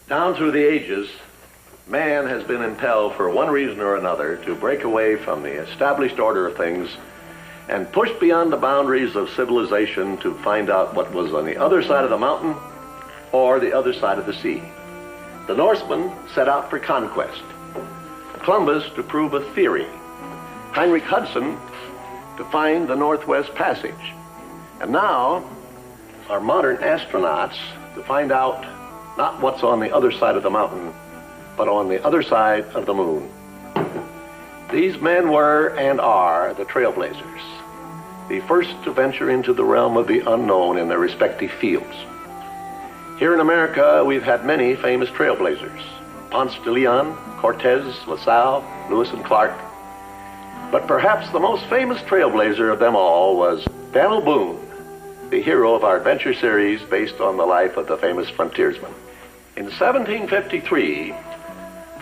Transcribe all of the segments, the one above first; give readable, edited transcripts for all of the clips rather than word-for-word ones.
Down through the ages, man has been impelled for one reason or another to break away from the established order of things and push beyond the boundaries of civilization to find out what was on the other side of the mountain or the other side of the sea. The Norsemen set out for conquest, Columbus to prove a theory, Heinrich Hudson to find the Northwest Passage, and now our modern astronauts to find out not what's on the other side of the mountain, but on the other side of the moon. These men were and are the trailblazers, the first to venture into the realm of the unknown in their respective fields. Here in America, we've had many famous trailblazers: Ponce de Leon, Cortez, LaSalle, Lewis and Clark. But perhaps the most famous trailblazer of them all was Daniel Boone, the hero of our adventure series based on the life of the famous frontiersman. In 1753,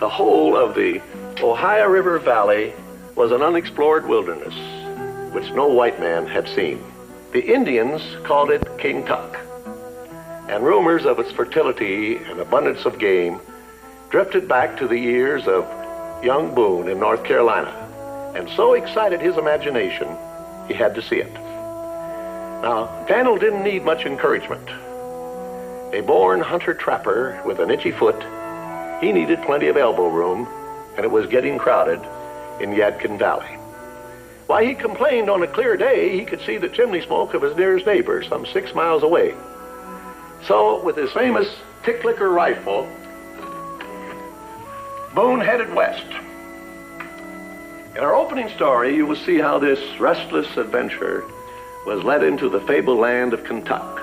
the whole of the Ohio River Valley was an unexplored wilderness, which no white man had seen. The Indians called it King Tuck, and rumors of its fertility and abundance of game drifted back to the years of young Boone in North Carolina, and so excited his imagination, he had to see it. Now, Daniel didn't need much encouragement. A born hunter-trapper with an itchy foot, he needed plenty of elbow room, and it was getting crowded in Yadkin Valley. Why, he complained on a clear day he could see the chimney smoke of his nearest neighbor some 6 miles away. So, with his famous tick-licker rifle, Boone headed west. In our opening story, you will see how this restless adventure was led into the fabled land of Kentuck,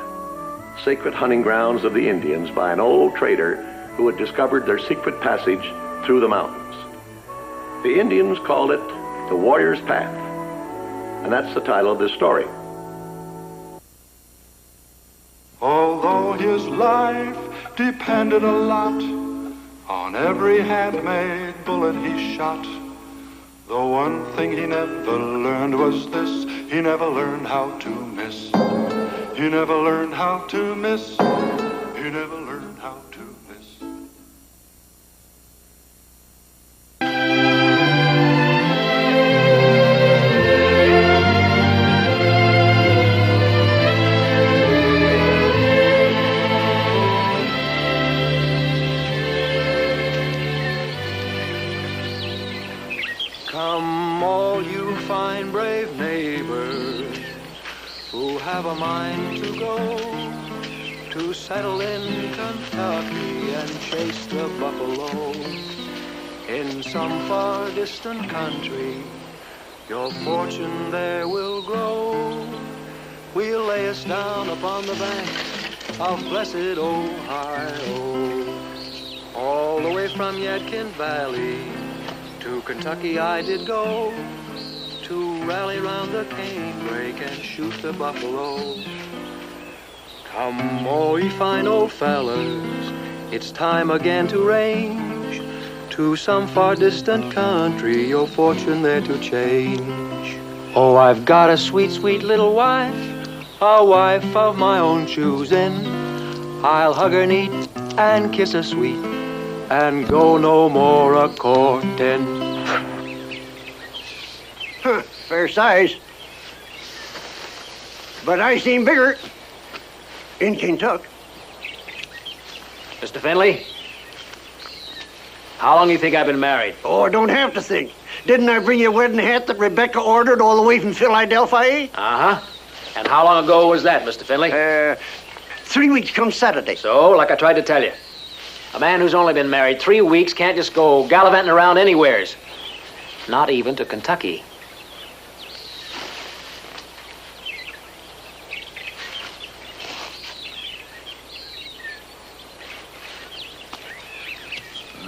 sacred hunting grounds of the Indians, by an old trader who had discovered their secret passage through the mountains. The Indians called it the Warrior's Path, and that's the title of this story. Although his life depended a lot on every handmade bullet he shot, the one thing he never learned was this: he never learned how to miss. He never learned how to miss. He never learned how to miss. Come, all you fine, brave neighbors who have a mind to go to settle in Kentucky and chase the buffalo. In some far distant country, your fortune there will grow. We'll lay us down upon the banks of blessed Ohio. All the way from Yadkin Valley to Kentucky I did go, to rally round the canebrake and shoot the buffalo. Come, all ye fine old fellas, it's time again to range to some far distant country, your fortune there to change. Oh, I've got a sweet, sweet little wife, a wife of my own choosing. I'll hug her neat and kiss her sweet and go no more a-courting. Huh, fair size. But I seen bigger in Kentucky. Mr. Finley, how long do you think I've been married? Oh, I don't have to think. Didn't I bring you a wedding hat that Rebecca ordered all the way from Philadelphia? Uh-huh. And how long ago was that, Mr. Finley? 3 weeks come Saturday. So, like I tried to tell you, a man who's only been married 3 weeks can't just go gallivanting around anywheres. Not even to Kentucky.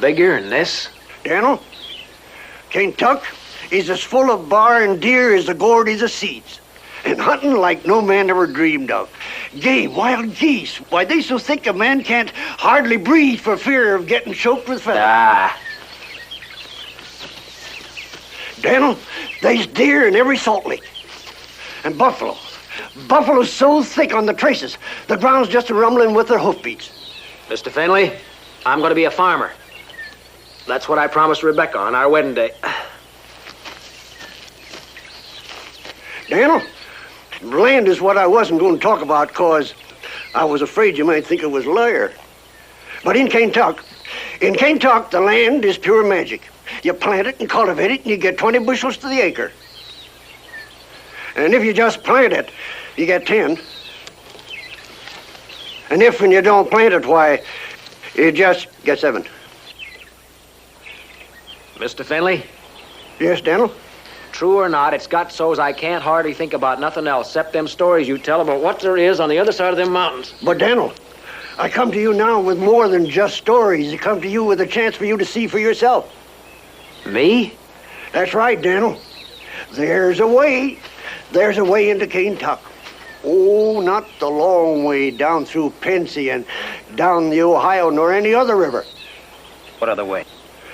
Bigger than this? Daniel, Kentucky is as full of bar and deer as the Gordy's of seeds. And hunting like no man ever dreamed of. Game, wild geese. Why, they so thick a man can't hardly breathe for fear of getting choked with feathers. Ah. Daniel, there's deer in every salt lick. And buffalo. Buffalo's so thick on the traces, the ground's just a rumbling with their hoofbeats. Mr. Finley, I'm going to be a farmer. That's what I promised Rebecca on our wedding day. Daniel, land is what I wasn't going to talk about because I was afraid you might think I was a liar. But in Kentucky, the land is pure magic. You plant it and cultivate it and you get 20 bushels to the acre. And if you just plant it, you get 10. And if when you don't plant it, why, you just get 7. Mr. Finley? Yes, Daniel? True or not, it's got so's I can't hardly think about nothing else except them stories you tell about what there is on the other side of them mountains. But, Daniel, I come to you now with more than just stories. I come to you with a chance for you to see for yourself. Me? That's right, Daniel. There's a way. There's a way into Kentucky. Oh, not the long way down through Pensy and down the Ohio nor any other river. What other way?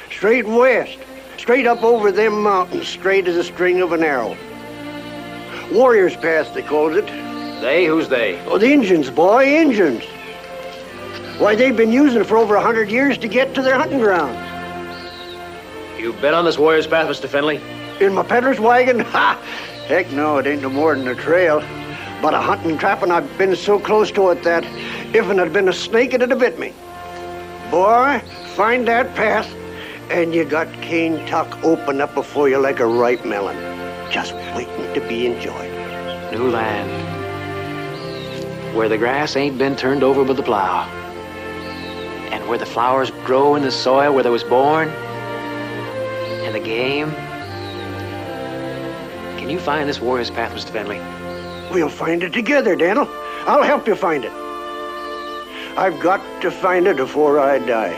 Straight west. Straight up over them mountains, straight as a string of an arrow. Warrior's Pass, they calls it. They? Who's they? Oh, the Injuns, boy, Injuns. Why, they've been using it for over 100 years to get to their hunting grounds. You been on this Warrior's Path, Mr. Finley? In my peddler's wagon? Ha! Heck no, it ain't no more than a trail. But a hunting and trapping, I've been so close to it that if it had been a snake, it'd have bit me. Boy, find that path, and you got Kentucky open up before you like a ripe melon. Just waiting to be enjoyed. New land. Where the grass ain't been turned over with the plow. And where the flowers grow in the soil where they was born. And the game. Can you find this Warrior's Path, Mr. Finley? We'll find it together, Daniel. I'll help you find it. I've got to find it before I die.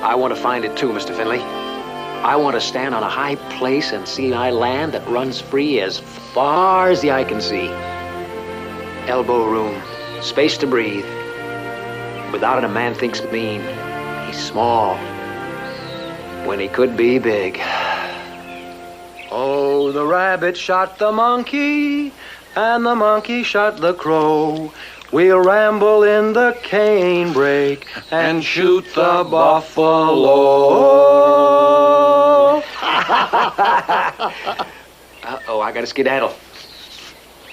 I want to find it too, Mr. Finley. I want to stand on a high place and see my land that runs free as far as the eye can see. Elbow room, space to breathe. Without it, a man thinks mean. He's small when he could be big. Oh, the rabbit shot the monkey, and the monkey shot the crow. We'll ramble in the canebrake and shoot the buffalo. Uh-oh, I gotta skedaddle.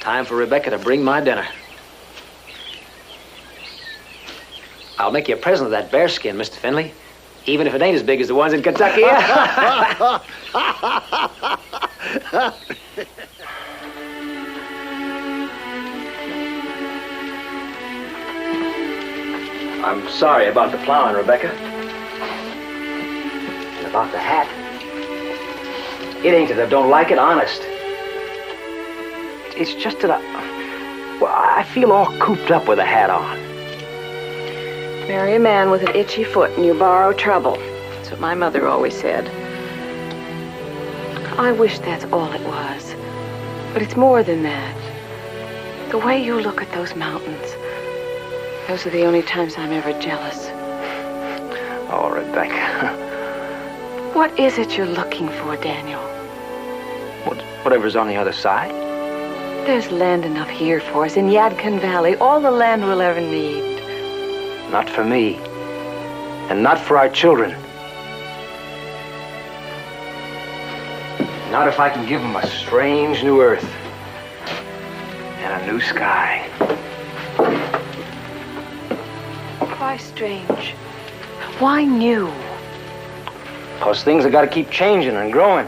Time for Rebecca to bring my dinner. I'll make you a present of that bearskin, Mr. Finley, even if it ain't as big as the ones in Kentucky. I'm sorry about the plowing, Rebecca. And about the hat. It ain't that I don't like it, honest. It's just that I feel all cooped up with a hat on. Marry a man with an itchy foot and you borrow trouble. That's what my mother always said. I wish that's all it was. But it's more than that. The way you look at those mountains. Those are the only times I'm ever jealous. Oh, Rebecca. What is it you're looking for, Daniel? Whatever's on the other side. There's land enough here for us in Yadkin Valley. All the land we'll ever need. Not for me. And not for our children. Not if I can give them a strange new earth. And a new sky. Why strange? Why new? Because things have got to keep changing and growing.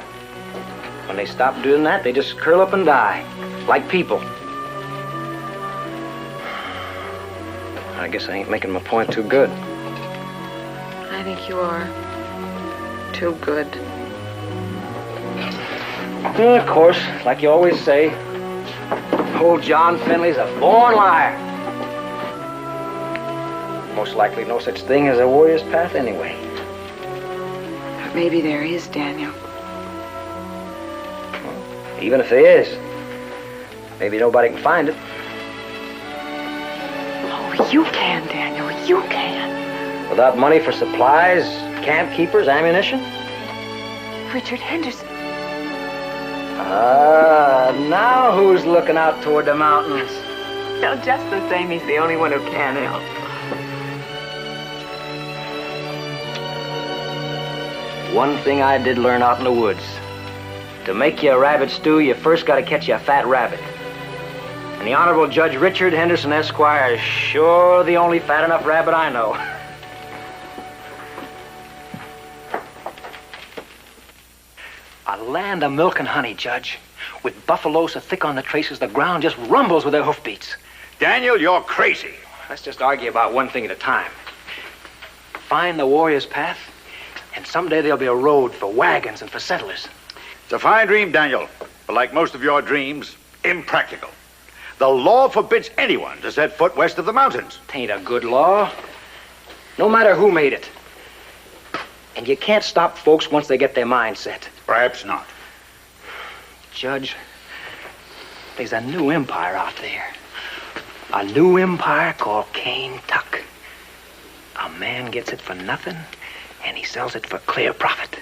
When they stop doing that, they just curl up and die. Like people. I guess I ain't making my point too good. I think you are. Too good. Well, of course, like you always say, old John Finley's a born liar. Most likely no such thing as a warrior's path anyway. But maybe there is, Daniel. Well, even if there is, maybe nobody can find it. Oh, you can, Daniel. You can. Without money for supplies, camp keepers, ammunition? Richard Henderson. Now who's looking out toward the mountains? No, just the same, he's the only one who can help. One thing I did learn out in the woods. To make you a rabbit stew, you first got to catch you a fat rabbit. And the Honorable Judge Richard Henderson, Esquire, is sure the only fat enough rabbit I know. A land of milk and honey, Judge. With buffaloes so thick on the traces, the ground just rumbles with their hoofbeats. Daniel, you're crazy. Let's just argue about one thing at a time. Find the warrior's path, and someday there'll be a road for wagons and for settlers. It's a fine dream, Daniel, but like most of your dreams, impractical. The law forbids anyone to set foot west of the mountains. Tain't a good law. No matter who made it. And you can't stop folks once they get their mind set. Perhaps not. Judge, there's a new empire out there. A new empire called Cane Tuck. A man gets it for nothing, and he sells it for clear profit.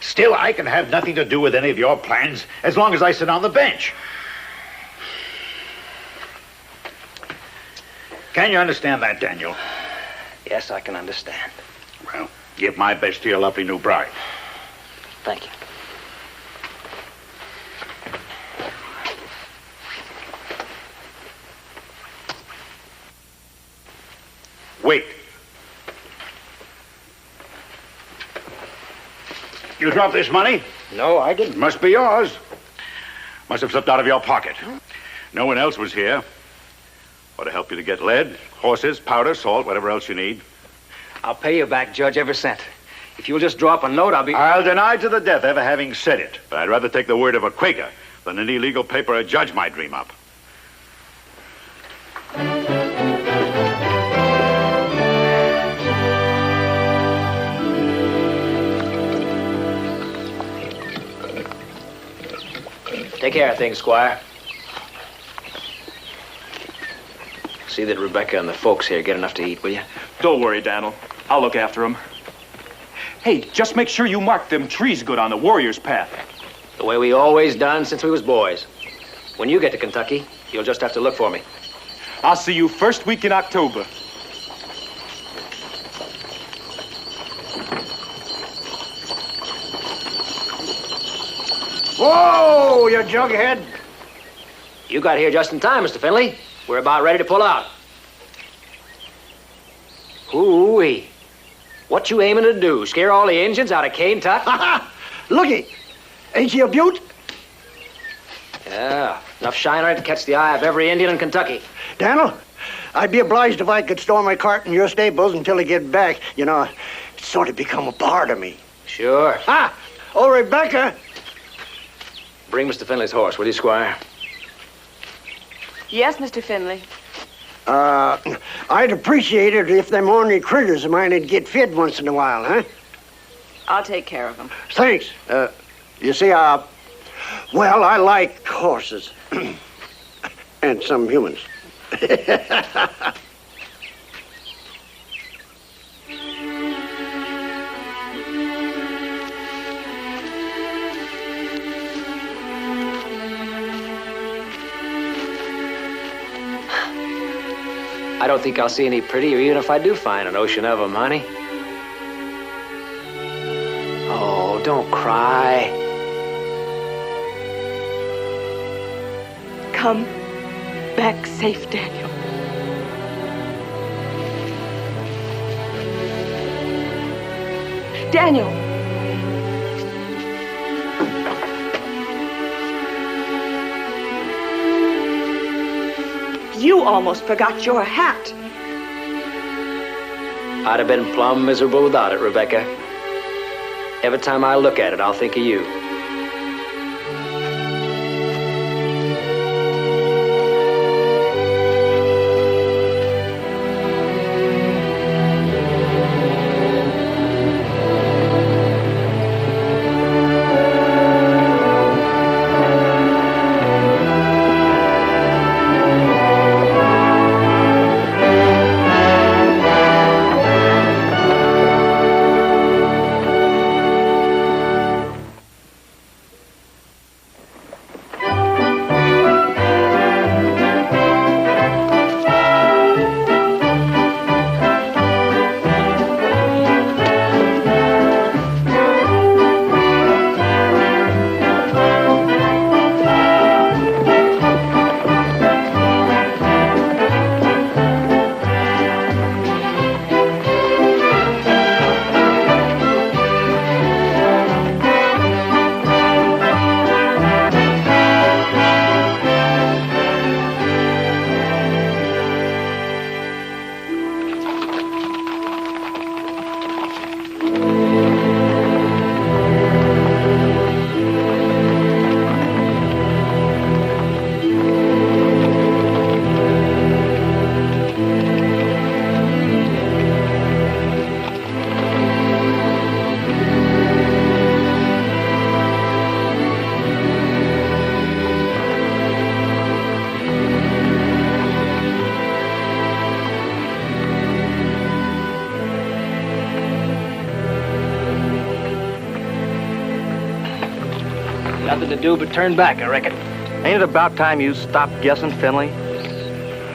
Still, I can have nothing to do with any of your plans as long as I sit on the bench. Can you understand that, Daniel? Yes, I can understand. Well, give my best to your lovely new bride. Thank you. Wait. You dropped this money? No, I didn't. Must be yours. Must have slipped out of your pocket. No one else was here. Ought to help you to get lead, horses, powder, salt, whatever else you need. I'll pay you back, Judge, every cent. If you'll just drop a note, I'll deny to the death ever having said it. But I'd rather take the word of a Quaker than any legal paper a judge might dream up. Take care of things, Squire. See that Rebecca and the folks here get enough to eat, will you? Don't worry, Daniel. I'll look after them. Hey, just make sure you mark them trees good on the warrior's path. The way we always done since we was boys. When you get to Kentucky, you'll just have to look for me. I'll see you first week in October. Whoa, you jughead. You got here just in time, Mr. Finley. We're about ready to pull out. Hoo-wee. What you aiming to do? Scare all the Injuns out of Cane Tuck? Looky. Ain't she a beaut? Yeah, enough shine on it to catch the eye of every Indian in Kentucky. Daniel, I'd be obliged if I could store my cart in your stables until I get back. You know, it's sort of become a part of me. Sure. Ah! Oh, Rebecca! Bring Mr. Finley's horse, will you, Squire? Yes, Mr. Finley. I'd appreciate it if them ornery critters of mine would get fed once in a while, huh? I'll take care of them. Thanks. You see, well, I like horses. And some humans. I don't think I'll see any prettier, even if I do find an ocean of them, honey. Oh, don't cry. Come back safe, Daniel. Daniel! You almost forgot your hat. I'd have been plumb miserable without it, Rebecca. Every time I look at it, I'll think of you. Nothing to do but turn back, I reckon. Ain't it about time you stopped guessing, Finley?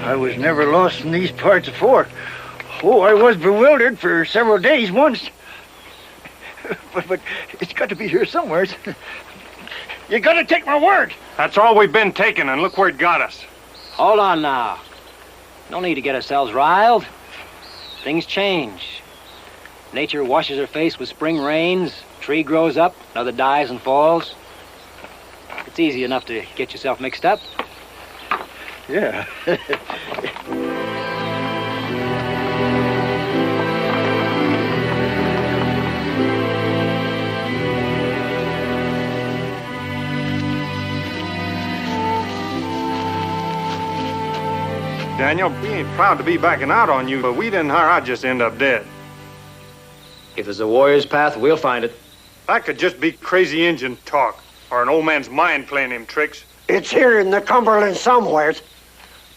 I was never lost in these parts before. Oh, I was bewildered for several days once. But it's got to be here somewhere. You got to take my word. That's all we've been taking, and look where it got us. Hold on now. No need to get ourselves riled. Things change. Nature washes her face with spring rains. Tree grows up, another dies and falls. It's easy enough to get yourself mixed up. Yeah. Daniel, we ain't proud to be backing out on you, but we didn't hire, I'd just end up dead. If there's a warrior's path, we'll find it. That could just be crazy Injun talk, or an old man's mind playing him tricks. It's here in the Cumberland somewheres.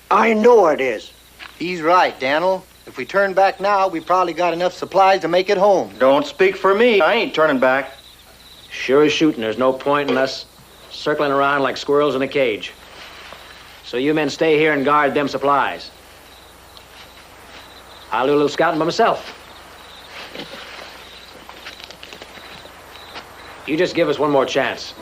I know it is. He's right, Daniel. If we turn back now, we probably got enough supplies to make it home. Don't speak for me. I ain't turning back. Sure as shooting, there's no point in us circling around like squirrels in a cage. So you men stay here and guard them supplies. I'll do a little scouting by myself. You just give us one more chance.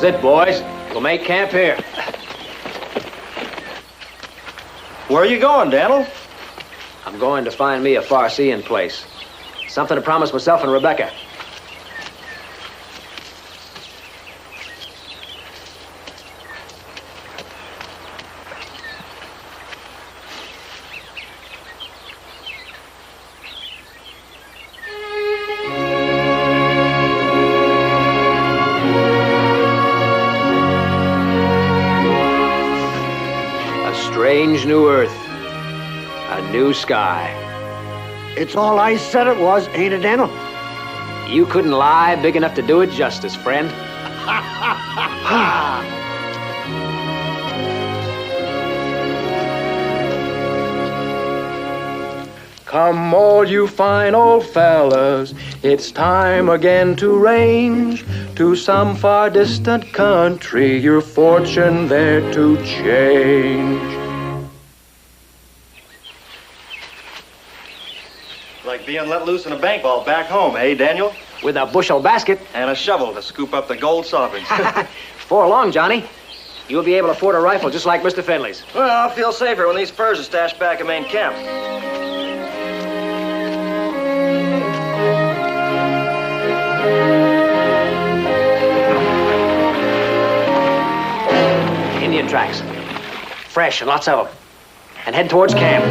it, boys. We'll make camp here. Where are you going, Daniel? I'm going to find me a far-seeing place. Something to promise myself and Rebecca. Strange new earth, a new sky. It's all I said it was, ain't it, Daniel? You couldn't lie big enough to do it justice, friend. Come all you fine old fellas, it's time again to range to some far distant country, your fortune there to change. Like being let loose in a bank vault back home, eh, Daniel? With a bushel basket. And a shovel to scoop up the gold sovereigns. Before long, Johnny, you'll be able to afford a rifle just like Mr. Finley's. Well, I'll feel safer when these furs are stashed back in main camp. Indian tracks. Fresh and lots of them. And head towards camp.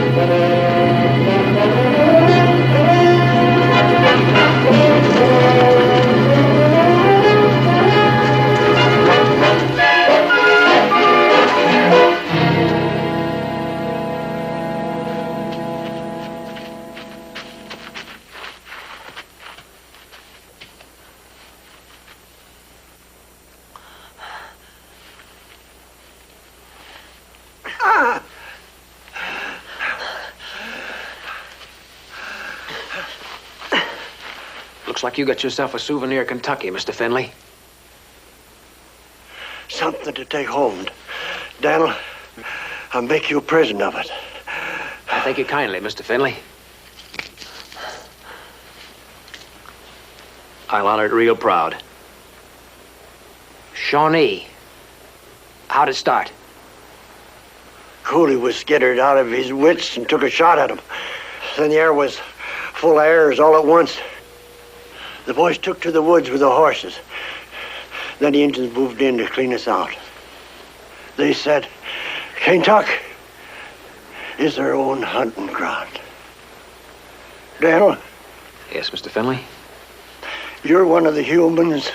Looks like you got yourself a souvenir Kentucky, Mr. Finley. Something to take home. Daniel, I'll make you a present of it. I thank you kindly, Mr. Finley. I'll honor it real proud. Shawnee. How'd it start? Cooley was scared out of his wits and took a shot at him. Then the air was full of arrows all at once. The boys took to the woods with the horses. Then the Indians moved in to clean us out. They said, Kentucky is their own hunting ground. Daniel? Yes, Mr. Finley? You're one of the humans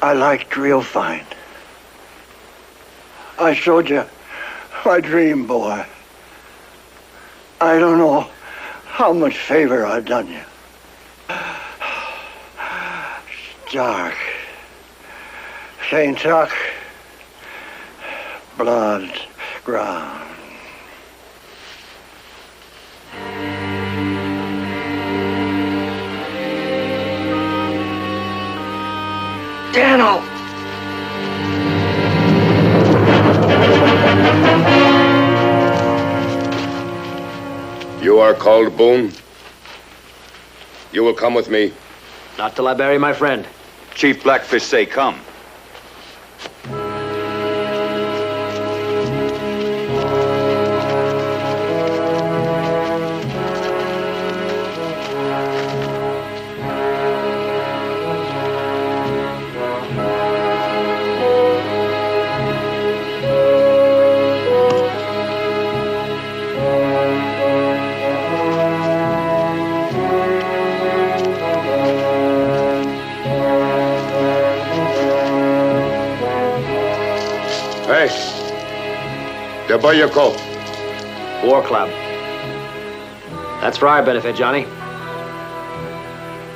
I liked real fine. I showed you my dream, boy. I don't know how much favor I've done you. Dark. Kentucky. Blood ground. Daniel! You are called Boone. You will come with me. Not till I bury my friend. Chief Blackfish say come. Where you go? War Club. That's for our benefit, Johnny.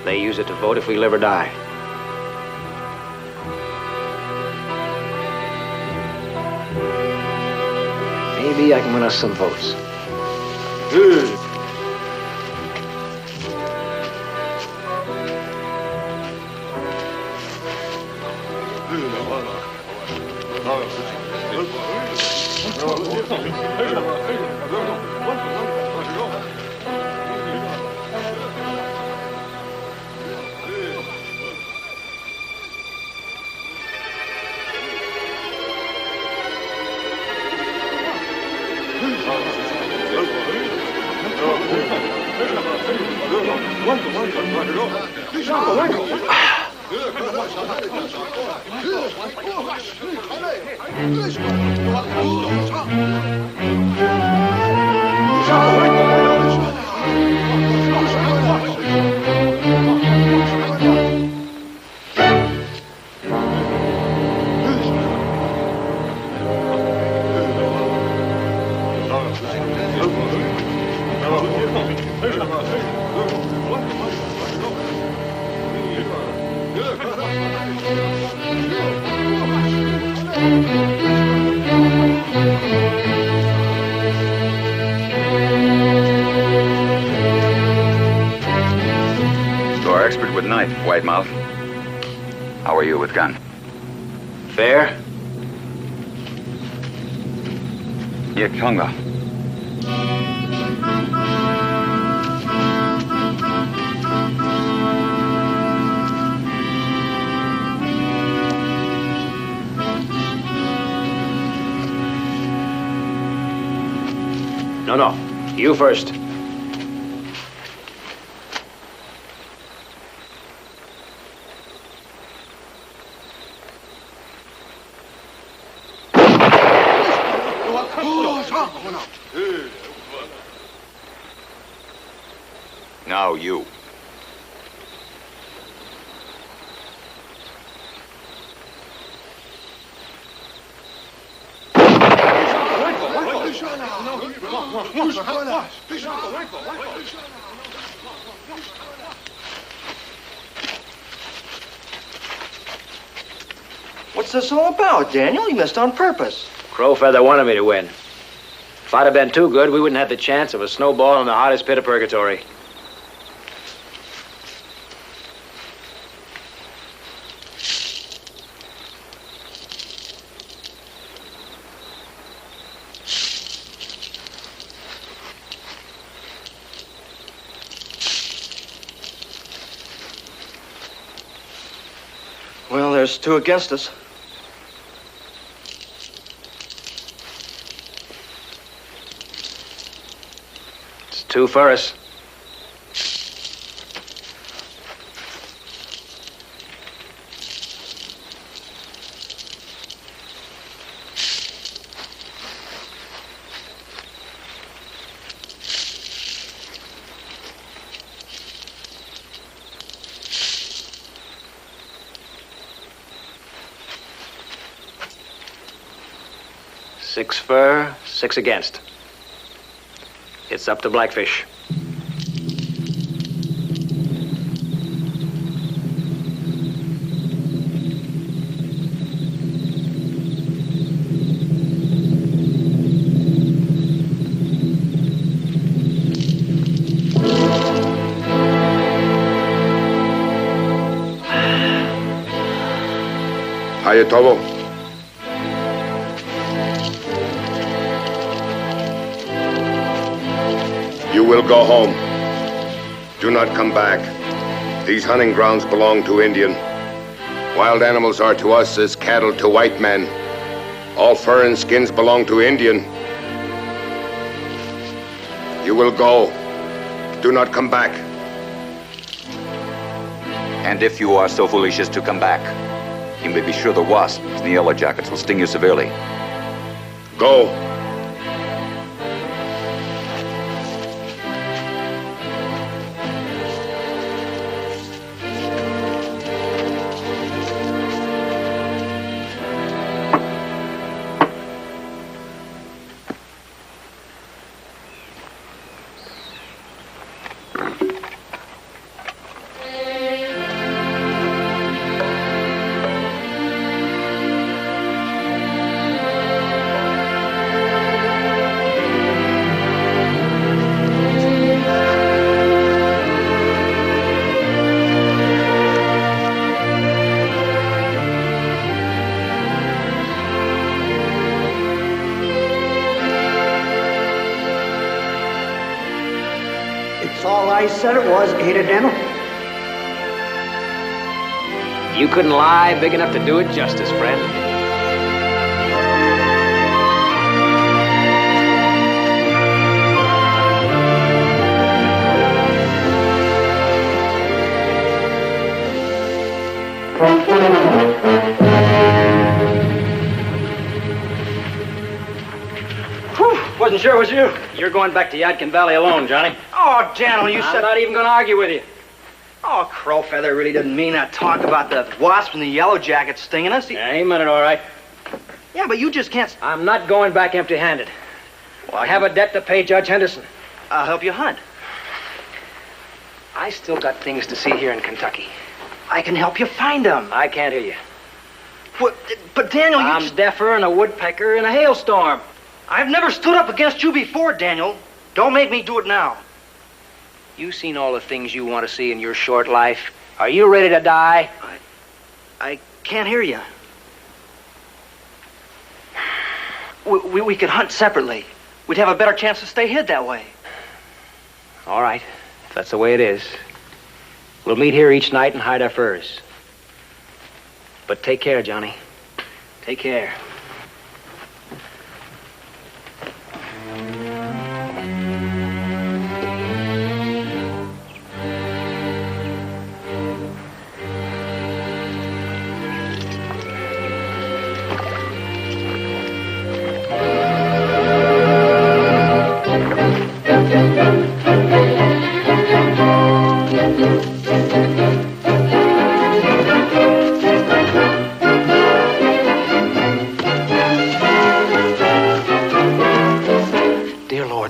They use it to vote if we live or die. Maybe I can win us some votes. You're expert with knife, White Mouth. How are you with gun? Fair? Yeah, Congo. No. You first. Now you. What's this all about, Daniel? You missed on purpose. Crowfeather wanted me to win. If I'd have been too good, we wouldn't have the chance of a snowball in the hottest pit of purgatory. Well, there's two against us. It's two for us. Six for, six against. It's up to Blackfish. Hiya, Tobo. You will go home. Do not come back. These hunting grounds belong to Indian. Wild animals are to us as cattle to white men. All fur and skins belong to Indian. You will go. Do not come back. And if you are so foolish as to come back, you may be sure the wasps and the yellow jackets will sting you severely. Go. It's all I said it was, ain't it, Daniel? You couldn't lie big enough to do it justice, friend. wasn't sure it was you. You're going back to Yadkin Valley alone, Johnny. Oh, Daniel, you I'm said... not even going to argue with you. Oh, Crowfeather really didn't mean that talk about the wasp and the yellow jackets stinging us. Yeah, he meant it all right. Yeah, but you just can't... I'm not going back empty-handed. Well, I have a debt to pay Judge Henderson. I'll help you hunt. I still got things to see here in Kentucky. I can help you find them. I can't hear you. What? But Daniel, I'm deafer than a woodpecker in a hailstorm. I've never stood up against you before, Daniel. Don't make me do it now. You've seen all the things you want to see in your short life. Are you ready to die? I can't hear you. We could hunt separately. We'd have a better chance to stay hid that way. All right, if that's the way it is. We'll meet here each night and hide our furs. But take care, Johnny. Take care.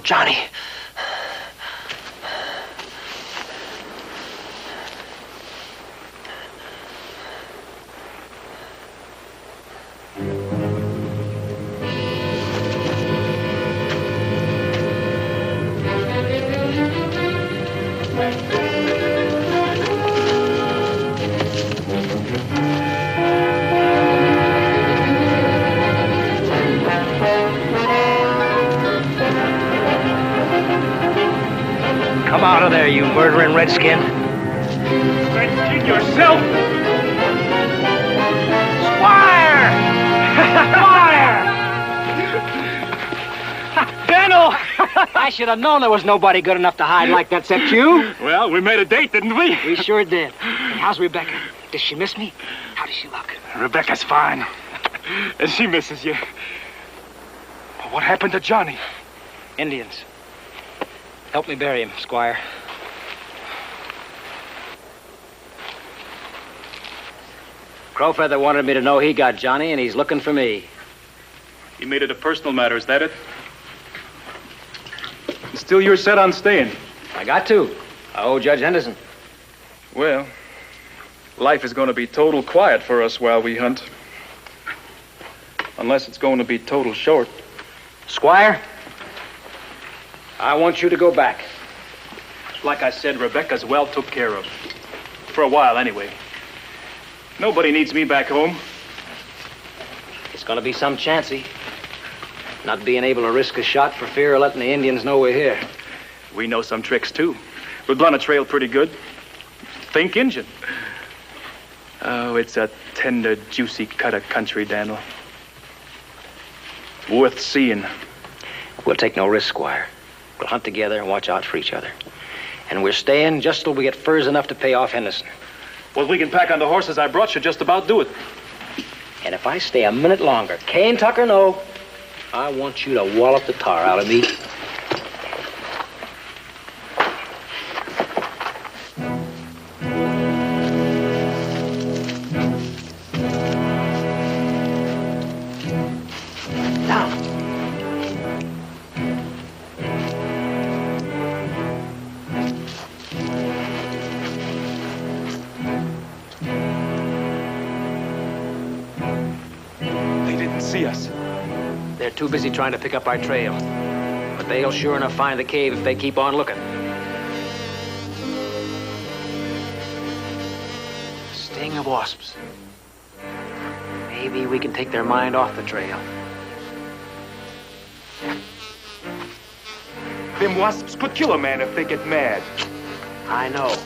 Johnny. Come out of there, you murdering redskin. Redskin yourself! Squire! Squire! Daniel! I should have known there was nobody good enough to hide like that except you. Well, we made a date, didn't we? We sure did. And how's Rebecca? Does she miss me? How does she look? Rebecca's fine. And she misses you. But what happened to Johnny? Indians. Help me bury him, Squire. Crowfeather wanted me to know he got Johnny, and he's looking for me. You made it a personal matter, is that it? Still you're set on staying? I got to. I owe Judge Henderson. Well, life is going to be total quiet for us while we hunt. Unless it's going to be total short. Squire, I want you to go back. Like I said, Rebecca's well took care of. For a while, anyway. Nobody needs me back home. It's going to be some chancy. Not being able to risk a shot for fear of letting the Indians know we're here. We know some tricks, too. We blunt a trail pretty good. Think Injun. Oh, it's a tender, juicy cut of country, Daniel. Worth seeing. We'll take no risk, Squire. We'll hunt together and watch out for each other. And we're staying just till we get furs enough to pay off Henderson. Well, we can pack on the horses I brought you, just about do it. And if I stay a minute longer, Cane Tucker, no, I want you to wallop the tar out of me. They're too busy trying to pick up our trail. But they'll sure enough find the cave if they keep on looking. Sting of wasps. Maybe we can take their mind off the trail. Them wasps could kill a man if they get mad. I know.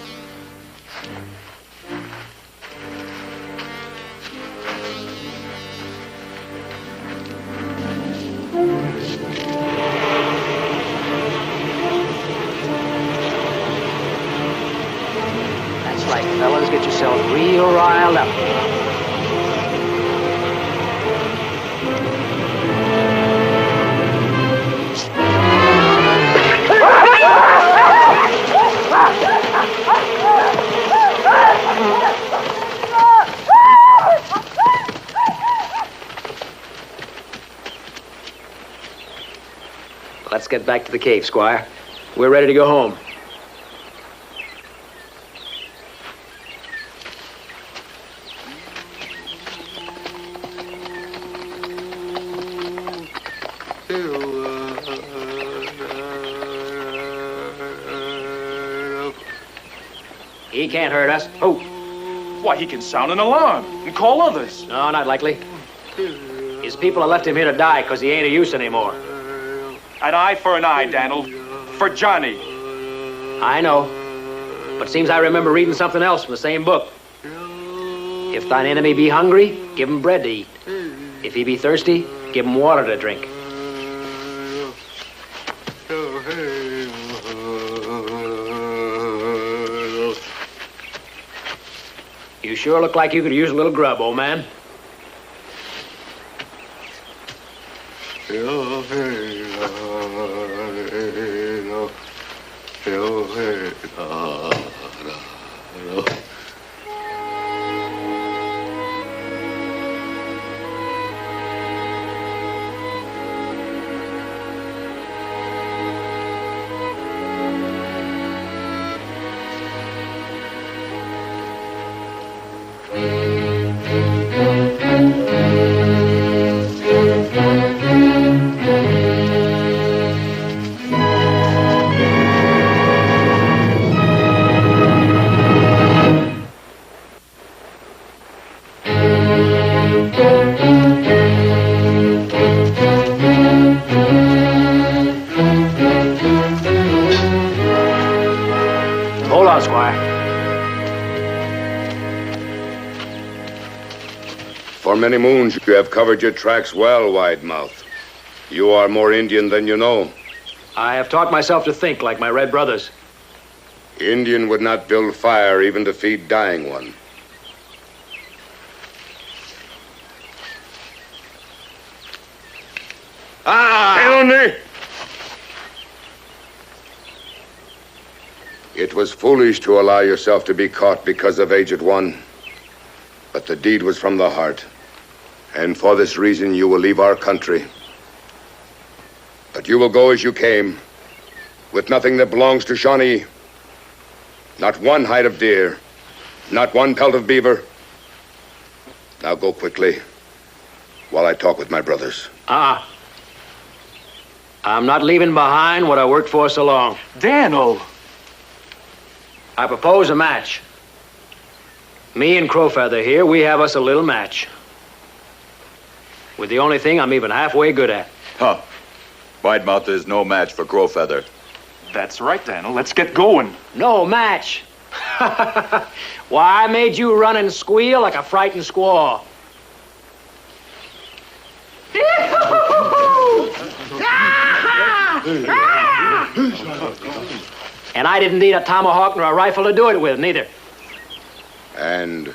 That's right, fellas. Get yourself real riled up. Let's get back to the cave, Squire. We're ready to go home. He can't hurt us. Oh. Why, he can sound an alarm and call others. No, not likely. His people have left him here to die because he ain't of use anymore. An eye for an eye, Daniel. For Johnny. I know. But seems I remember reading something else from the same book. If thine enemy be hungry, give him bread to eat. If he be thirsty, give him water to drink. You sure look like you could use a little grub, old man. Hold on, Squire. For many moons, you have covered your tracks well, Wide Mouth. You are more Indian than you know. I have taught myself to think like my red brothers. Indian would not build fire even to feed dying one. It was foolish to allow yourself to be caught because of Aged One. But the deed was from the heart. And for this reason, you will leave our country. But you will go as you came, with nothing that belongs to Shawnee. Not one hide of deer, not one pelt of beaver. Now go quickly, while I talk with my brothers. I'm not leaving behind what I worked for so long. Daniel! I propose a match. Me and Crowfeather here, we have us a little match. With the only thing I'm even halfway good at. Huh. Widemouth is no match for Crowfeather. That's right, Daniel. Let's get going. No match. Why, I made you run and squeal like a frightened squaw. And I didn't need a tomahawk nor a rifle to do it with, neither. And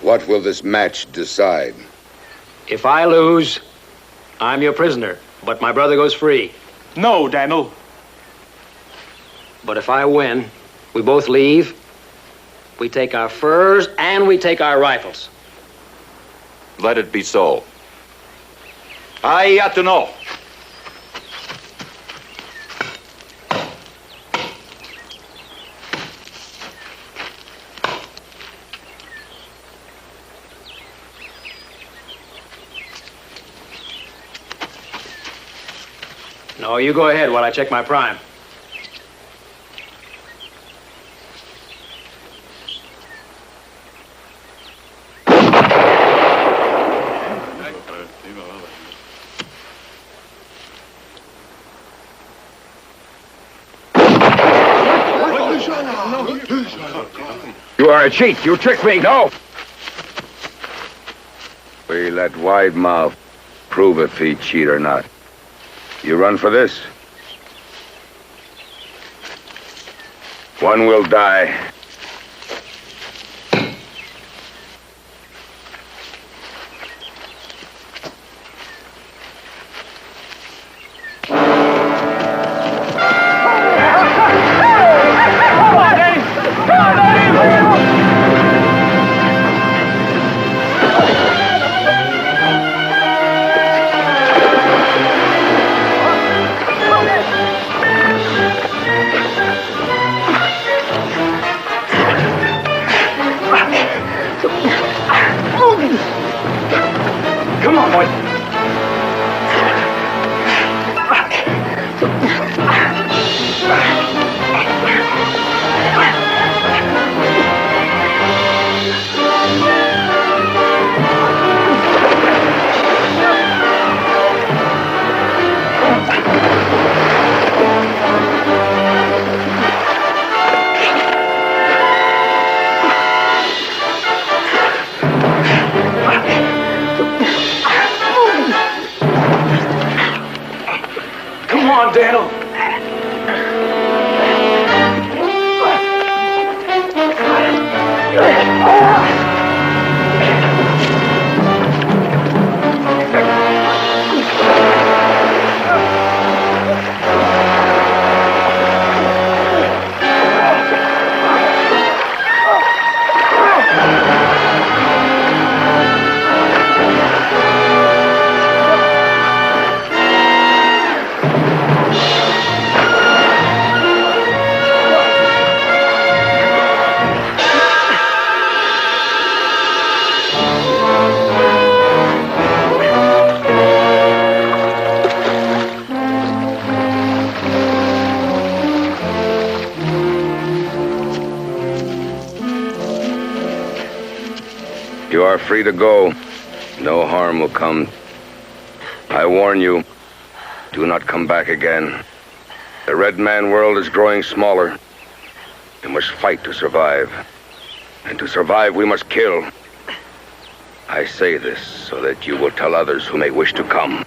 what will this match decide? If I lose, I'm your prisoner, but my brother goes free. No, Daniel. But if I win, we both leave, we take our furs, and we take our rifles. Let it be so. I ought to know. No, you go ahead while I check my prime. You are a cheat. You tricked me. No. We let Widemouth prove if he cheat or not. You run for this? One will die. Daniel. You are free to go. No harm will come. I warn you, do not come back again. The red man world is growing smaller. We must fight to survive. And to survive, we must kill. I say this so that you will tell others who may wish to come.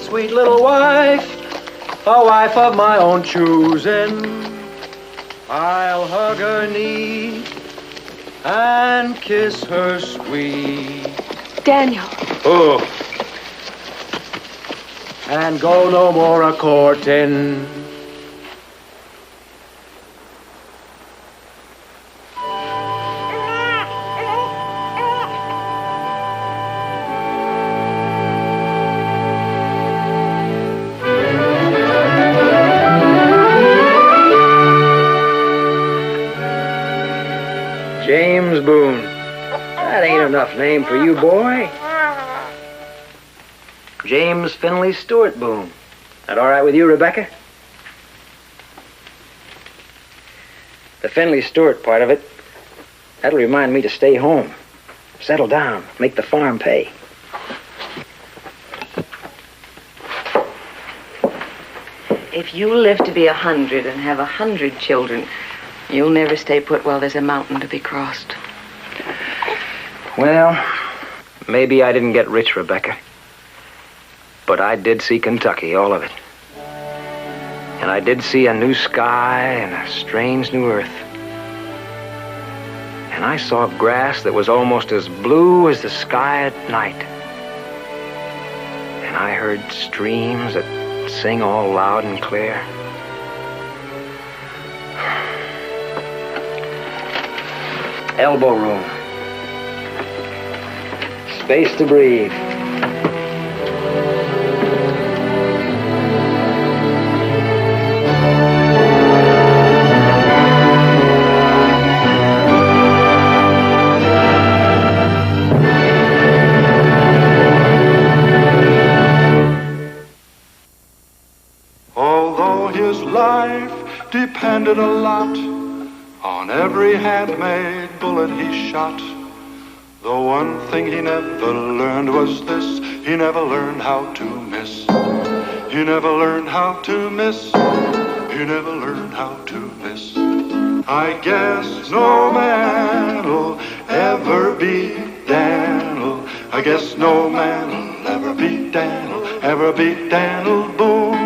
Sweet little wife, a wife of my own choosing. I'll hug her knee and kiss her sweet. Daniel. Oh. And go no more a-courting. James Boone. That ain't enough name for you, boy. James Finley Stewart Boone. That all right with you, Rebecca? The Finley Stewart part of it, that'll remind me to stay home, settle down, make the farm pay. If you live to be 100 and have 100 children, you'll never stay put while there's a mountain to be crossed. Well, maybe I didn't get rich, Rebecca. But I did see Kentucky, all of it. And I did see a new sky and a strange new earth. And I saw grass that was almost as blue as the sky at night. And I heard streams that sing all loud and clear. Elbow room. Space to breathe. Although his life depended a lot on every handmade bullet he shot, the one thing he never learned was this: he never learned how to miss. He never learned how to miss. He never learned how to miss. I guess no man'll ever beat Daniel. I guess no man'll ever beat Daniel, ever beat Daniel Boone.